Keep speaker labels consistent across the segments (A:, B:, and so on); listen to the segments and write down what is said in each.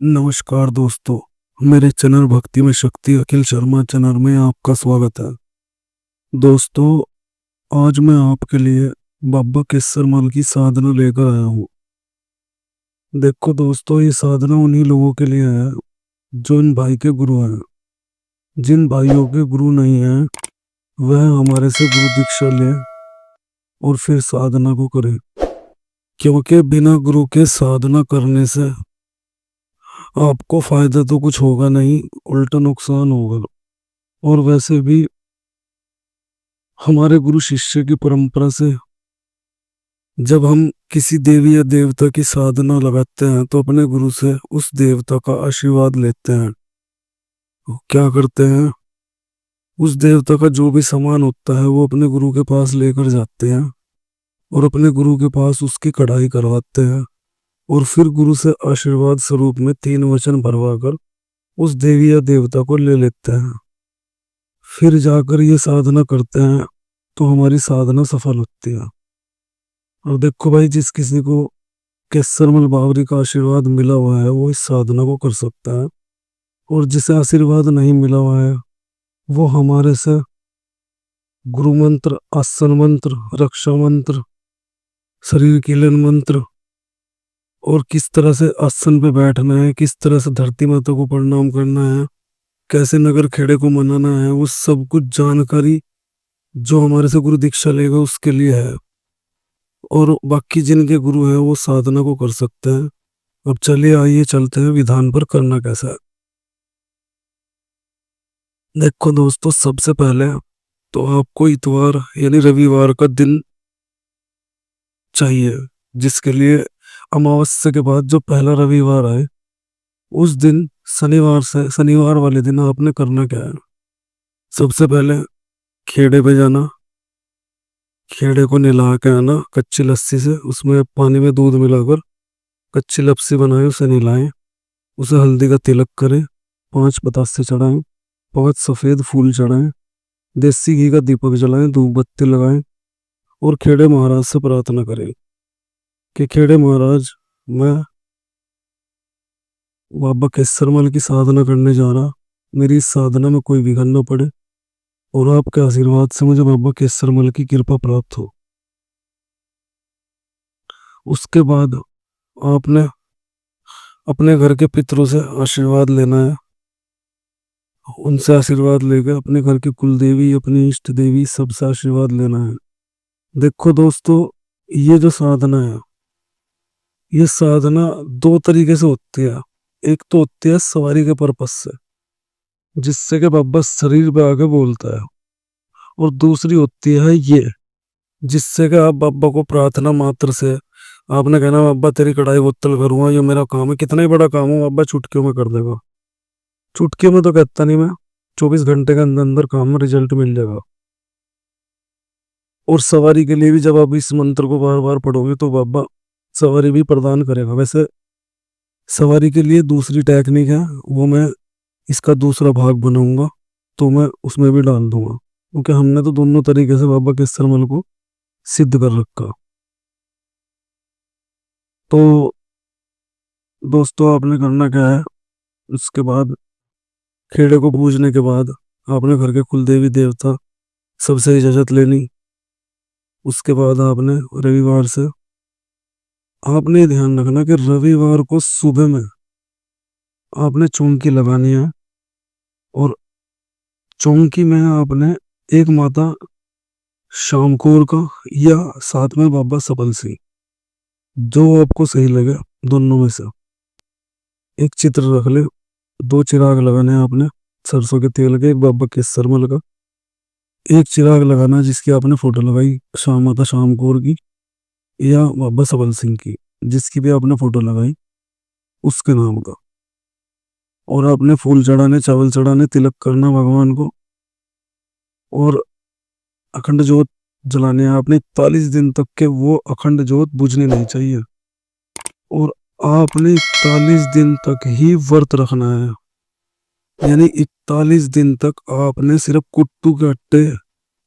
A: नमस्कार दोस्तों, मेरे चैनल भक्ति में शक्ति अखिल शर्मा चैनल में आपका स्वागत है। दोस्तों, आज मैं आपके लिए बाबा केसरमल की साधना लेकर आया हूँ। देखो दोस्तों, ये साधना उन्हीं लोगों के लिए है जो इन भाई के गुरु हैं। जिन भाइयों के गुरु नहीं हैं, वह हमारे से गुरु दीक्षा ले और फिर साधना को करें, क्योंकि बिना गुरु के साधना करने से आपको फायदा तो कुछ होगा नहीं, उल्टा नुकसान होगा। और वैसे भी हमारे गुरु शिष्य की परंपरा से जब हम किसी देवी या देवता की साधना लगाते हैं तो अपने गुरु से उस देवता का आशीर्वाद लेते हैं। तो क्या करते हैं, उस देवता का जो भी सामान होता है वो अपने गुरु के पास लेकर जाते हैं और अपने गुरु के पास उसकी कढ़ाई करवाते हैं और फिर गुरु से आशीर्वाद स्वरूप में 3 वचन भरवा कर उस देवी या देवता को ले लेते हैं। फिर जाकर ये साधना करते हैं तो हमारी साधना सफल होती है। और देखो भाई, जिस किसी को केसरमल बावरी का आशीर्वाद मिला हुआ है वो इस साधना को कर सकता है, और जिसे आशीर्वाद नहीं मिला हुआ है वो हमारे से गुरु मंत्र, आसन मंत्र, रक्षा मंत्र, शरीर कीलन मंत्र और किस तरह से आसन पे बैठना है, किस तरह से धरती माता को प्रणाम करना है, कैसे नगर खेड़े को मनाना है, वो सब कुछ जानकारी जो हमारे से गुरु दीक्षा लेगा उसके लिए है। और बाकी जिनके गुरु हैं वो साधना को कर सकते हैं। अब चलिए आइए चलते हैं विधान पर करना कैसा है। देखो दोस्तों, सबसे पहले तो आपको इतवार यानी रविवार का दिन चाहिए, जिसके लिए अमावस्या के बाद जो पहला रविवार आए उस दिन शनिवार वाले दिन आपने करना क्या है। सबसे पहले खेड़े पे जाना, खेड़े को नहला के आना कच्ची लस्सी से, उसमें पानी में दूध मिलाकर कच्ची लस्सी बनाए, उसे नहलाएं, उसे हल्दी का तिलक करें, 5 बतासे चढ़ाएं, 5 सफेद फूल चढ़ाएं, देसी घी का दीपक जलाएं, धूप बत्ती लगाएं और खेड़े महाराज से प्रार्थना करें कि खेड़े महाराज, मैं बाबा केसरमल की साधना करने जा रहा, मेरी इस साधना में कोई विघ्न न पड़े और आपके आशीर्वाद से मुझे बाबा केसरमल की कृपा प्राप्त हो। उसके बाद आपने अपने घर के पितरों से आशीर्वाद लेना है। उनसे आशीर्वाद लेकर अपने घर की कुल देवी, अपनी इष्ट देवी, सबसे आशीर्वाद लेना है। देखो दोस्तों, ये जो साधना है, ये साधना 2 तरीके से होती है। एक तो होती है सवारी के पर्पस से, जिससे कि बाबा शरीर पे आके बोलता है, और दूसरी होती है ये, जिससे कि आप बाबा को प्रार्थना मात्र से आपने कहना, बाबा तेरी कढ़ाई बोतल करूंगा, ये मेरा काम है, कितना ही बड़ा काम हो बाबा चुटकियों में कर देगा। चुटकियों में तो कहता नहीं मैं, 24 घंटे के अंदर अंदर काम में रिजल्ट मिल जाएगा। और सवारी के लिए भी जब आप इस मंत्र को बार बार पढ़ोगे तो बाबा सवारी भी प्रदान करेगा। वैसे सवारी के लिए दूसरी टेक्निक है, वो मैं इसका दूसरा भाग बनाऊंगा तो मैं उसमें भी डाल दूंगा, क्योंकि हमने तो दोनों तरीके से बाबा केसरमल को सिद्ध कर रखा। तो दोस्तों, आपने करना क्या है, उसके बाद खेड़े को पूजने के बाद आपने घर के कुल देवी देवता सबसे इजाजत लेनी। उसके बाद आपने रविवार से आपने ध्यान रखना कि रविवार को सुबह में आपने चौंकी लगानी है, और चौंकी में आपने एक माता शामकोर का या साथ में बाबा सबल सिंह, जो आपको सही लगे दोनों में से एक चित्र रख ले। 2 चिराग लगाने हैं आपने सरसों के तेल के, एक बाबा केसरमल का, एक चिराग लगाना जिसकी आपने फोटो लगाई शाम माता शाम कौर की या बाबा सबल सिंह की, जिसकी भी आपने फोटो लगाई उसके नाम का। और आपने फूल चढ़ाने, चावल चढ़ाने, तिलक करना भगवान को, और अखंड जोत जलाने हैं आपने 41 दिन तक के। वो अखंड जोत बुझनी नहीं चाहिए, और आपने 41 दिन तक ही व्रत रखना है। यानी 41 दिन तक आपने सिर्फ कुट्टू के आटे,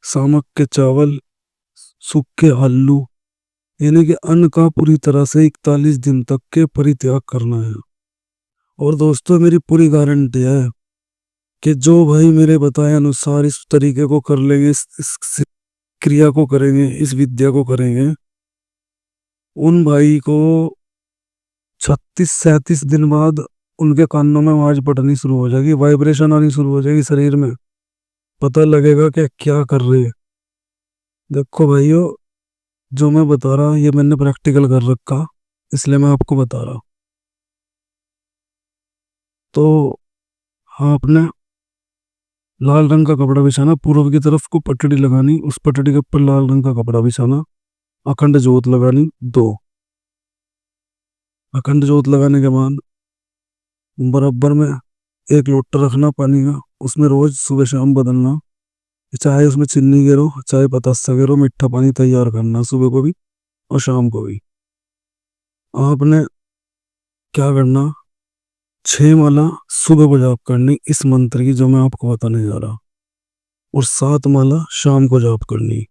A: सामक के चावल, सूखे आलू, यानी कि अन्न का पूरी तरह से 41 दिन तक के परित्याग करना है। और दोस्तों मेरी पूरी गारंटी है कि जो भाई मेरे बताए अनुसार इस तरीके को कर लेंगे, इस क्रिया को करेंगे, इस विद्या को करेंगे, उन भाई को 36-37 दिन बाद उनके कानों में आवाज पड़नी शुरू हो जाएगी, वाइब्रेशन आनी शुरू हो जाएगी शरीर में। पता लगेगा कि क्या कर रहे हैं। देखो भाइयों, जो मैं बता रहा ये मैंने प्रैक्टिकल कर रखा, इसलिए मैं आपको बता रहा। तो हाँ, आपने लाल रंग का कपड़ा बिछाना, पूर्व की तरफ को पटड़ी लगानी, उस पटड़ी के ऊपर लाल रंग का कपड़ा बिछाना, अखंड जोत लगानी दो। अखंड जोत लगाने के बाद बराबर में एक लोटा रखना पानी का, उसमें रोज सुबह शाम बदलना। चाहे उसमें चीनी गिरो, चाहे पतासा गिरो, मीठा पानी तैयार करना सुबह को भी और शाम को भी। आपने क्या करना, 6 माला सुबह को जाप करनी इस मंत्र की जो मैं आपको बताने जा रहा, और 7 माला शाम को जाप करनी।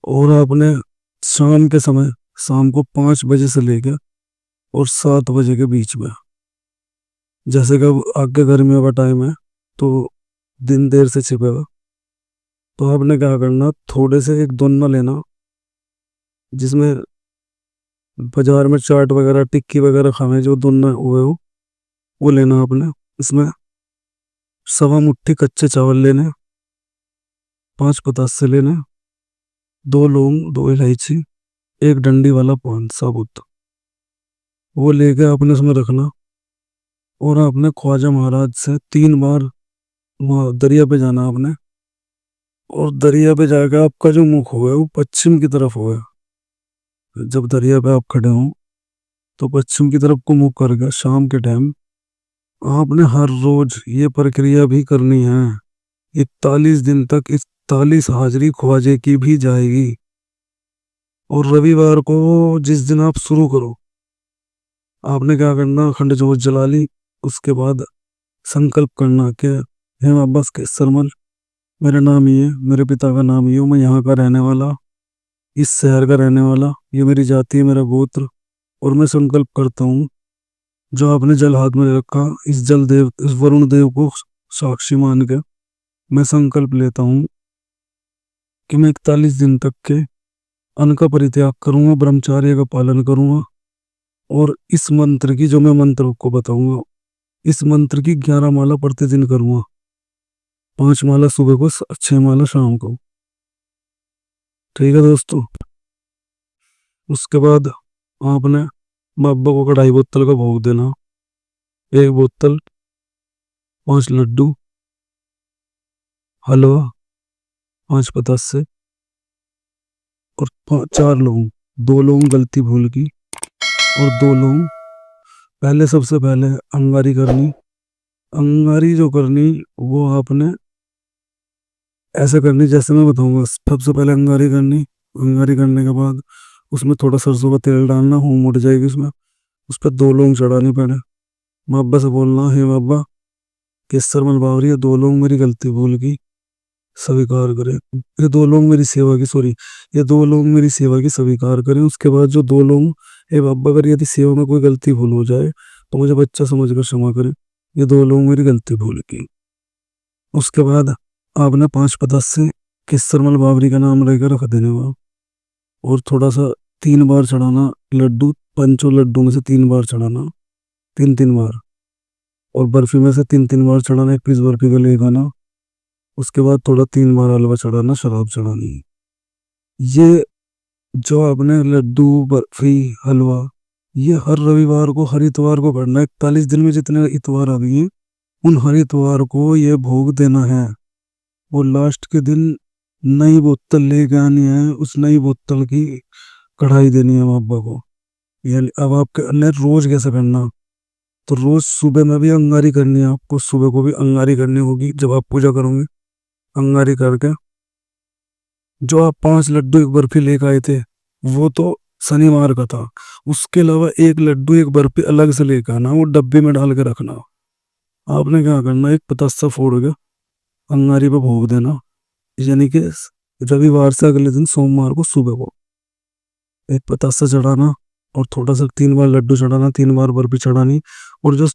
A: और आपने शाम के समय, शाम को 5 बजे से लेकर और 7 बजे के बीच में, जैसे कि अब आगे गर्मियों का टाइम है तो दिन देर से छिपेगा, तो आपने क्या करना, थोड़े से एक दोना लेना, जिसमें बाजार में चाट वगैरह टिक्की वगैरह खावे जो दोना हुए हो, वो लेना आपने। इसमें 1.25 मुट्ठी कच्चे चावल लेने, 5 पतासे लेने, 2 लौंग, 2 इलायची, एक डंडी वाला पान साबुत, वो लेके आपने उसमें रखना। और आपने ख्वाजा महाराज से 3 बार वहाँ दरिया पे जाना आपने, और दरिया पे जाकर आपका जो मुख होगा वो पश्चिम की तरफ होगा। जब दरिया पे आप खड़े हो तो पश्चिम की तरफ को मुख करके शाम के टाइम आपने हर रोज ये प्रक्रिया भी करनी है। 41 दिन तक 41 हाजिरी ख्वाजे की भी जाएगी। और रविवार को जिस दिन आप शुरू करो, आपने क्या करना, अखंड जोत जला ली, उसके बाद संकल्प करना कि हे अब्बास केसरमल, मेरा नाम ये, मेरे पिता का नाम ये, मैं यहाँ का रहने वाला, इस शहर का रहने वाला, ये मेरी जाति है, मेरा गोत्र। और मैं संकल्प करता हूँ, जो आपने जल हाथ में रखा, इस जल देव, इस वरुण देव को साक्षी मान के मैं संकल्प लेता हूँ कि मैं 41 दिन तक के अन्न का परित्याग करूंगा, ब्रह्मचार्य का पालन करूंगा। और इस मंत्र की, जो मैं मंत्र को बताऊंगा, इस मंत्र की 11 माला प्रतिदिन करूंगा, 5 माला सुबह को, 6 माला शाम को। ठीक है दोस्तों। उसके बाद आपने बाबा को कढ़ाई बोतल का भोग देना, 1 बोतल, 5 लड्डू, हलवा, 5 पतासे और 4 लौंग। 2 लौंग गलती भूल की, और 2 लौंग। पहले सबसे पहले अंगारी करनी। अंगारी जो करनी वो आपने ऐसे करनी जैसे मैं बताऊंगा। सबसे पहले अंगारी करनी, अंगारी करने के बाद उसमें थोड़ा सरसों का तेल डालना, होम उठ जाएगी उसमें। उस पर 2 लौंग चढ़ानी पड़े। बाबा से बोलना, हे बाबा केसरमल बावरी, ये 2 लौंग मेरी गलती भूल की स्वीकार करें। ये 2 लौंग मेरी सेवा की, सॉरी, ये 2 लौंग मेरी सेवा की स्वीकार करें। उसके बाद जो 2 लौंग, हे बाबा अगर यदि सेवा में कोई गलती भूल हो जाए तो मुझे बच्चा समझकर क्षमा करें, ये 2 लौंग मेरी गलती भूल की। उसके बाद आपने 5 पतासे केसरमल बावरी का नाम लेकर रख देने का। और थोड़ा सा 3 बार चढ़ाना लड्डू, 5 लड्डू में से 3 बार चढ़ाना, 3-3 बार। और बर्फी में से 3-3 बार चढ़ाना, 1 पीस बर्फी का ले खाना। उसके बाद थोड़ा 3 बार हलवा चढ़ाना, शराब चढ़ानी। ये जो आपने लड्डू, बर्फी, हलवा, ये हर रविवार को, हर इतवार को करना है। 41 दिन में जितने इतवार आ गए हैं उन हर इतवार को ये भोग देना है। और लास्ट के दिन नई बोतल लेके आनी है, उस नई बोतल की कढ़ाई देनी है बाबा को। ये अब आपके अन्य रोज कैसे करना, तो रोज सुबह में भी अंगारी करनी है आपको, सुबह को भी अंगारी करनी होगी जब आप पूजा करोगे। अंगारी करके जो आप 5 लड्डू 1 बर्फी लेकर आए थे वो तो शनिवार का था, उसके अलावा 1 लड्डू 1 बर्फी अलग से लेकर आना, वो डब्बे में डाल के रखना। आपने क्या करना, एक पतासा फोड़ के अंगारी पे भोग देना, यानी कि रविवार से अगले दिन सोमवार को सुबह को 1 पतासा चढ़ाना। और थोड़ा सा 3 बार लड्डू चढ़ाना, 3 बार बर्फी चढ़ानी। और जो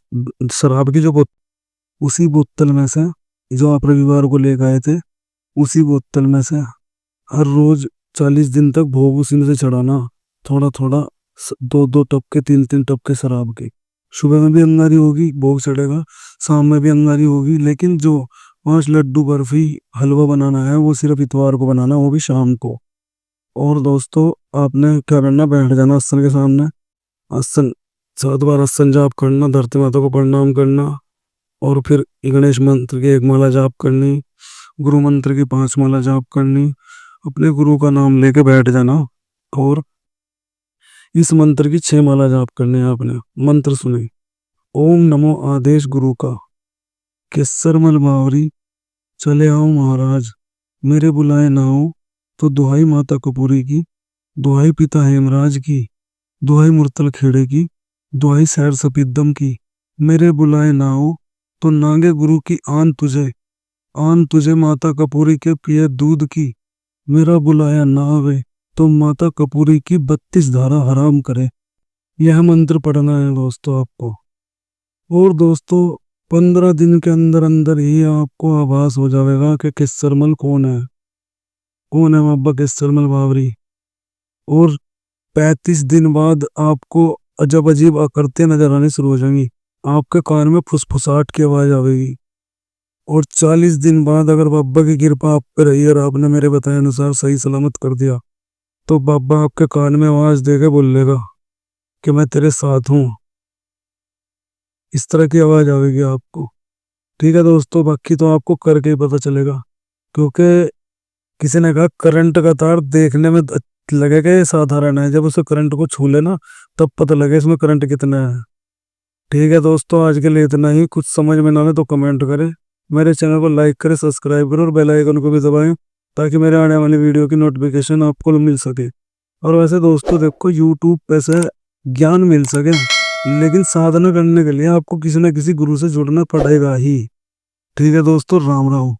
A: शराब की जो उसी बोतल में से जो आप रविवार को लेकर आए थे, उसी बोतल में से हर रोज 40 दिन तक भोग उसी में से चढ़ाना, थोड़ा थोड़ा, 2-2 टपके, 3-3 टपके शराब के। सुबह में भी अंगारी होगी, भोग चढ़ेगा, शाम में भी अंगारी होगी, लेकिन जो 5 लड्डू बर्फी हलवा बनाना है वो सिर्फ इतवार को बनाना है, वो भी शाम को। और दोस्तों, आपने क्या करना, बैठ जाना आसन के सामने, आसन 7 बार आसन जाप करना, धरती माता को प्रणाम करना, और फिर गणेश मंत्र की 1 माला जाप करनी, गुरु मंत्र की 5 माला जाप करनी, अपने गुरु का नाम लेके बैठ जाना। और इस मंत्र की 6 माला जाप करनी है आपने। मंत्र सुने, ओम नमो आदेश गुरु का, केसरमल बावरी, चले आओ महाराज, मेरे बुलाए ना हो, तो दुहाई माता कपूरी की, दुहाई पिता हेमराज की, दुहाई मुर्तल खेड़े की, दुहाई सैर सपीदम की, मेरे बुलाए ना हो, तो नांगे गुरु की आन तुझे माता कपूरी के पिए दूध की, मेरा बुलाया ना आवे, तो माता कपूरी की 32 धारा हराम करे। यह मंत्र पढ़ना है दोस्तों आपको। और दोस्तों, 15 दिन के अंदर अंदर ही आपको आभास हो जाएगा कि केसरमल कौन है, कौन है बाबा केसरमल बावरी। और 35 दिन बाद आपको अजब अजीब आकृतियां नजर आनी शुरू हो जाएंगी, आपके कान में फुसफुसाहट की आवाज आवेगी। और 40 दिन बाद अगर बाबा की कृपा आप पे रही और आपने मेरे बताए अनुसार सही सलामत कर दिया, तो बाबा आपके कान में आवाज देके बोलेगा कि मैं तेरे साथ हूँ। इस तरह की आवाज आवेगी आपको। ठीक है दोस्तों, बाकी तो आपको करके ही पता चलेगा, क्योंकि किसी ने कहा करंट का तार देखने में लगेगा ये साधारण है, जब उसे करंट को छू लेना तब पता लगे इसमें करंट कितना है। ठीक है दोस्तों, आज के लिए इतना ही। कुछ समझ में ना आए तो कमेंट करें, मेरे चैनल को लाइक करें, सब्सक्राइब करें और बेल आइकन को भी दबाएं, ताकि मेरे आने वाली वीडियो की नोटिफिकेशन आपको मिल सके। और वैसे दोस्तों देखो, यूट्यूब पे से ज्ञान मिल सके, लेकिन साधना करने के लिए आपको किसी न किसी गुरु से जुड़ना पड़ेगा ही। ठीक है दोस्तों, राम राम।